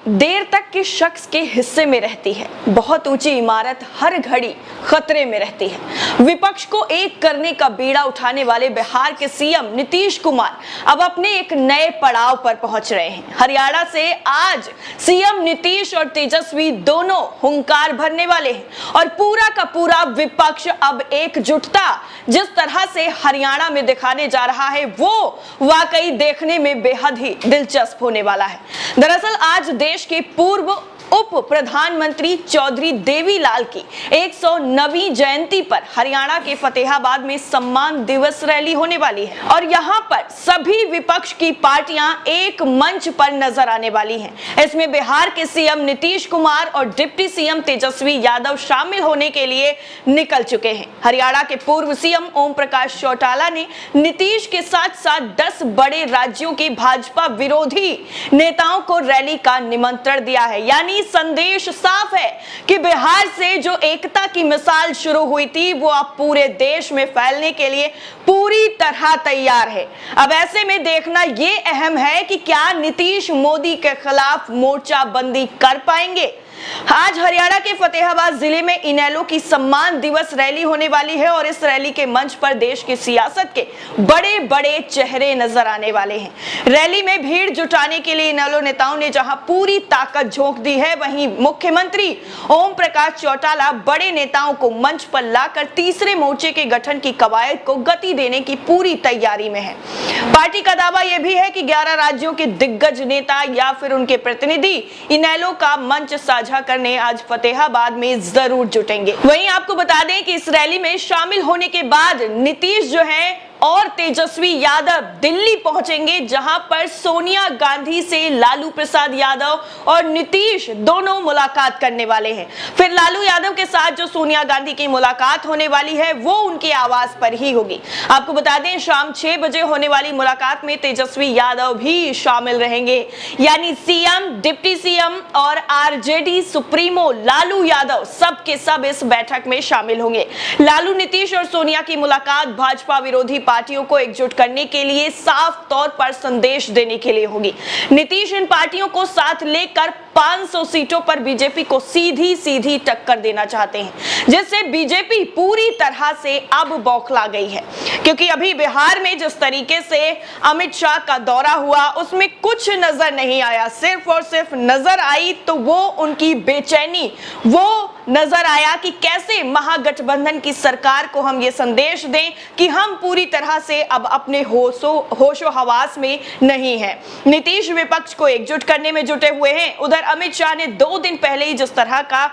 देर तक किस शख्स के हिस्से में रहती है। बहुत ऊंची इमारत हर घड़ी खतरे में रहती है। विपक्ष को एक करने का बीड़ा उठाने वाले बिहार के सीएम नीतीश कुमार अब अपने एक नए पड़ाव पर पहुंच रहे हैं। हरियाणा से आज सीएम नीतीश और तेजस्वी दोनों हुंकार भरने वाले हैं और पूरा का पूरा विपक्ष अब एकजुटता जिस तरह से हरियाणा में दिखाने जा रहा है वो वाकई देखने में बेहद ही दिलचस्प होने वाला है। दरअसल आज देश के पूर्व उप प्रधानमंत्री चौधरी देवीलाल की 109वीं जयंती पर हरियाणा के फतेहाबाद में सम्मान दिवस रैली होने वाली है और यहां पर सभी विपक्ष की पार्टियां एक मंच पर नजर आने वाली हैं। इसमें बिहार के सीएम नीतीश कुमार और डिप्टी सीएम तेजस्वी यादव शामिल होने के लिए निकल चुके हैं। हरियाणा के पूर्व सीएम ओम प्रकाश चौटाला ने नीतीश के साथ साथ 10 बड़े राज्यों के भाजपा विरोधी नेताओं को रैली का निमंत्रण दिया है। यानी संदेश साफ है कि बिहार से जो एकता की मिसाल शुरू हुई थी वो अब पूरे देश में फैलने के लिए पूरी तरह तैयार है। अब ऐसे में देखना ये अहम है कि क्या नीतीश मोदी के खिलाफ मोर्चाबंदी कर पाएंगे। आज हरियाणा के फतेहाबाद जिले में इनेलो की सम्मान दिवस रैली होने वाली है और इस रैली के मंच पर देश की सियासत के बड़े बड़े चेहरे नजर आने वाले हैं। रैली में भीड़ जुटाने के लिए इनेलो नेताओं ने जहां पूरी ताकत झोंक दी है, वहीं मुख्यमंत्री ओम प्रकाश चौटाला बड़े नेताओं को मंच पर लाकर तीसरे मोर्चे के गठन की कवायद को गति देने की पूरी तैयारी में है। पार्टी का दावा यह भी है कि 11 राज्यों के दिग्गज नेता या फिर उनके प्रतिनिधि इनेलो का मंच साझा करने आज फतेहाबाद में जरूर जुटेंगे। वहीं आपको बता दें कि इस रैली में शामिल होने के बाद नीतीश जो है और तेजस्वी यादव दिल्ली पहुंचेंगे, जहां पर सोनिया गांधी से लालू प्रसाद यादव और नीतीश दोनों मुलाकात करने वाले हैं। फिर लालू यादव के साथ जो सोनिया गांधी की मुलाकात होने वाली है वो उनके आवास पर ही होगी। आपको बता दें शाम 6 बजे होने वाली मुलाकात में तेजस्वी यादव भी शामिल रहेंगे। यानी सीएम, डिप्टी सीएम और आरजेडी सुप्रीमो लालू यादव सब के सब इस बैठक में शामिल होंगे। लालू, नीतीश और सोनिया की मुलाकात भाजपा विरोधी पार्टियों को एकजुट करने के लिए साफ तौर पर संदेश देने के लिए होगी। नीतीश इन पार्टियों को साथ लेकर 500 सीटों पर बीजेपी को सीधी सीधी टक्कर देना चाहते हैं, जिससे बीजेपी पूरी तरह से अब बौखला गई है। क्योंकि अभी बिहार में जिस तरीके से अमित शाह का दौरा हुआ उसमें कुछ नजर नहीं आया, सिर्फ और सिर्फ नजर आई तो वो उनकी बेचैनी, वो नजर आया कि कैसे महागठबंधन की सरकार को हम ये संदेश दें कि हम पूरी तरह से अब अपने होशो हवास में नहीं है। नीतीश विपक्ष को एकजुट करने में जुटे हुए हैं। उधर अमित शाह ने 2 दिन पहले ही जिस तरह का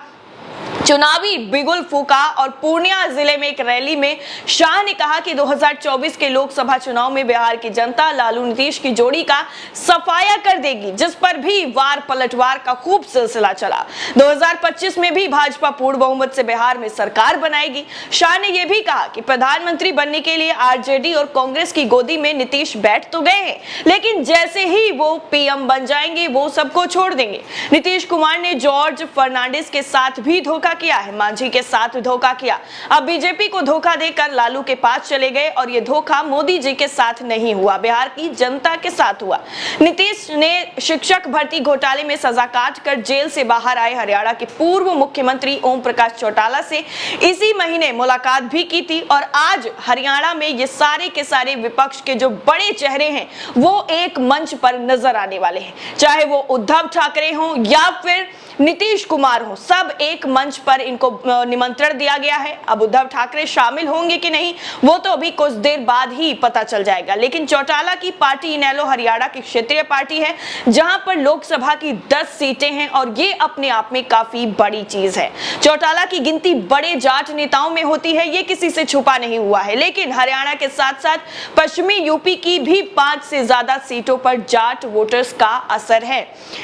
चुनावी बिगुल फूका और पूर्णिया जिले में एक रैली में शाह ने कहा कि 2024 के लोकसभा चुनाव में बिहार की जनता लालू नीतीश की जोड़ी का सफाया कर देगी, जिस पर भी वार पलटवार का खूब सिलसिला चला। 2025 में भी भाजपा पूर्ण बहुमत से बिहार में सरकार बनाएगी। शाह ने यह भी कहा कि प्रधानमंत्री बनने के लिए आरजेडी और कांग्रेस की गोदी में नीतीश बैठ तो गए हैं, लेकिन जैसे ही वो पीएम बन जाएंगे वो सबको छोड़ देंगे। नीतीश कुमार ने जॉर्ज फर्नांडिस के साथ भी धोखा किया है, मांझी के साथ धोखा किया। अब बीजेपी को धोखा देकर लालू के पास चले गए और ये धोखा मोदी जी के साथ नहीं हुआ, बिहार की जनता के साथ हुआ। नीतीश ने शिक्षक भर्ती घोटाले में सजा काट कर जेल से बाहर आए हरियाणा के पूर्व मुख्यमंत्री ओम प्रकाश चौटाला से इसी महीने मुलाकात भी की थी और आज हरियाणा में ये सारे के सारे विपक्ष के जो बड़े चेहरे हैं वो एक मंच पर नजर आने वाले हैं। चाहे वो उद्धव ठाकरे हो या फिर नीतीश कुमार हो, सब एक मंच पर इनको निमंत्रण दिया गया है। अब उद्धव ठाकरे शामिल होंगे कि नहीं वो तो अभी कुछ देर बाद ही पता चल जाएगा। लेकिन चौटाला की पार्टी इनेलो हरियाणा की क्षेत्रीय पार्टी है जहां पर लोकसभा की 10 सीटें हैं और ये अपने आप में काफी बड़ी चीज है। चौटाला की गिनती बड़े जाट नेताओं में होती है, ये किसी से छुपा नहीं हुआ है। लेकिन हरियाणा के साथ साथ पश्चिमी यूपी की भी 5 से ज्यादा सीटों पर जाट वोटर्स का असर है।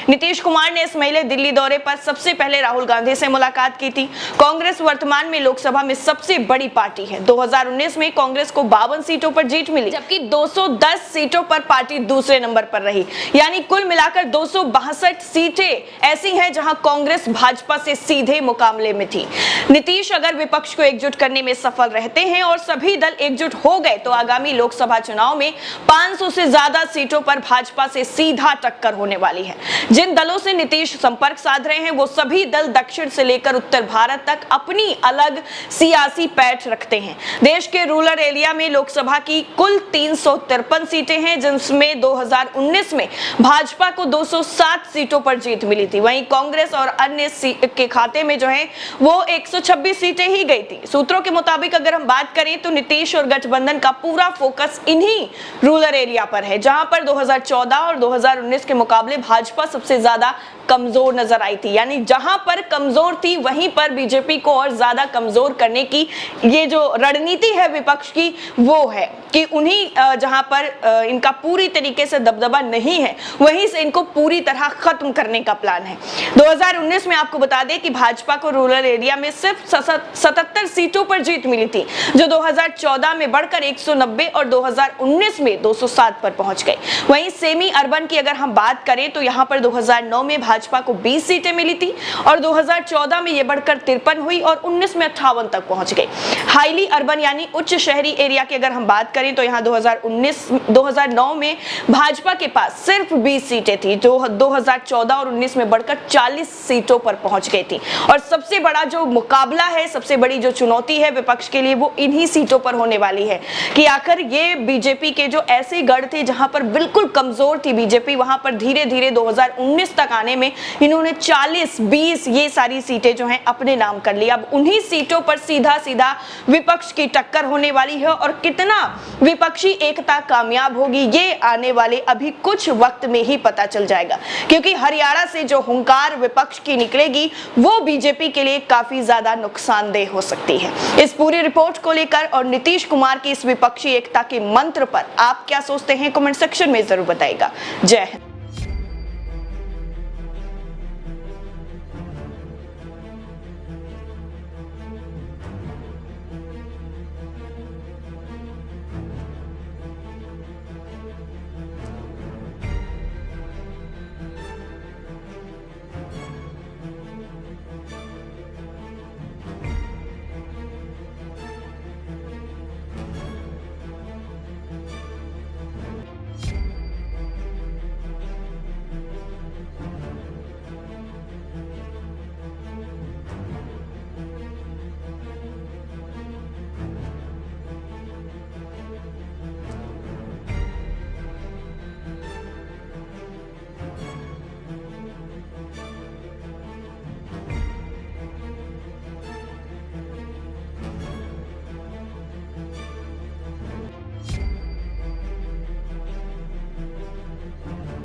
नीतीश कुमार ने इस महीने दिल्ली दौरे पर सबसे पहले राहुल गांधी से मुलाकात की थी। कांग्रेस वर्तमान में लोकसभा में सबसे बड़ी पार्टी है। 2019 में कांग्रेस को 52 सीटों पर जीत मिली, जबकि 210 सीटों पर पार्टी दूसरे नंबर पर रही। यानी कुल मिलाकर 262 सीटें ऐसी हैं जहां कांग्रेस भाजपा से सीधे मुकाबले में थी। नीतीश अगर विपक्ष को एकजुट करने में सफल रहते हैं और सभी दल एकजुट हो गए तो आगामी लोकसभा चुनाव में 500 से ज्यादा सीटों पर भाजपा से सीधा टक्कर होने वाली है। जिन दलों से नीतीश संपर्क साध रहे हैं वो सभी दल दक्षिण से लेकर उत्तर भारत तक अपनी अलग सियासी पैठ रखते हैं। देश के रूरल एरिया में लोकसभा की कुल 353 सीटें हैं, जिसमें 2019 में भाजपा को 207 सीटों पर जीत मिली थी। वहीं कांग्रेस और अन्य के खाते में जो है वो 126 सीटें ही गई थी। सूत्रों के मुताबिक अगर हम बात करें तो नीतीश और गठबंधन का पूरा फोकस इन्हीं रूरल एरिया पर है, जहां पर 2014 और 2019 के मुकाबले भाजपा सबसे ज्यादा कमजोर नजर आई थी। यानी जहां पर कमजोर थी वहीं पर बीजेपी को और ज्यादा कमजोर करने की ये जो रणनीति है विपक्ष की वो है कि उन्हीं जहां पर इनका पूरी तरीके से दबदबा नहीं है वहीं से इनको पूरी तरह खत्म करने का प्लान है। 2019 में आपको बता दें कि भाजपा को रूरल एरिया में सिर्फ 77 सीटों पर जीत मिली थी, जो 2014 में बढ़कर 190 और 2019 में 207 पर पहुंच गई। वहीं सेमी अर्बन की अगर हम बात करें तो यहां पर 2009 में भाजपा को 20 सीटें मिली थी और 2014 में यह बढ़कर 53 हुई और 19 में 58 तक पहुंच गई। हाईली अर्बन यानी उच्च शहरी एरिया की अगर हम बात करें तो यहां 2009 में भाजपा के पास सिर्फ 20 सीटें थी, जो 2014 और 19 में बढ़कर 40 सीटों पर पहुंच गई थी। और सबसे बड़ा जो मुकाबला है, सबसे बड़ी जो चुनौती है विपक्ष के लिए वो इन्हीं सीटों पर होने वाली है कि आखिर ये बीजेपी के जो ऐसे गढ़ थे जहां पर बिल्कुल कमजोर थी बीजेपी, वहां पर धीरे धीरे 2019 तक आने में इन्होंने 40-20 ये सारी सीटें जो हैं अपने नाम कर ली। अब उन्हीं सीटों पर सीधा सीधा विपक्ष की टक्कर होने वाली है और कितना विपक्षी एकता कामयाब होगी ये आने वाले अभी कुछ वक्त में ही पता चल जाएगा, क्योंकि हरियाणा से जो हुंकार विपक्ष की निकलेगी वो बीजेपी के लिए काफी ज्यादा नुकसानदेह हो सकती है। इस पूरी रिपोर्ट को लेकर और नीतीश कुमार की इस विपक्षी एकता के मंत्र पर आप क्या सोचते हैं, कमेंट सेक्शन में जरूर बताइएगा। जय हिंद।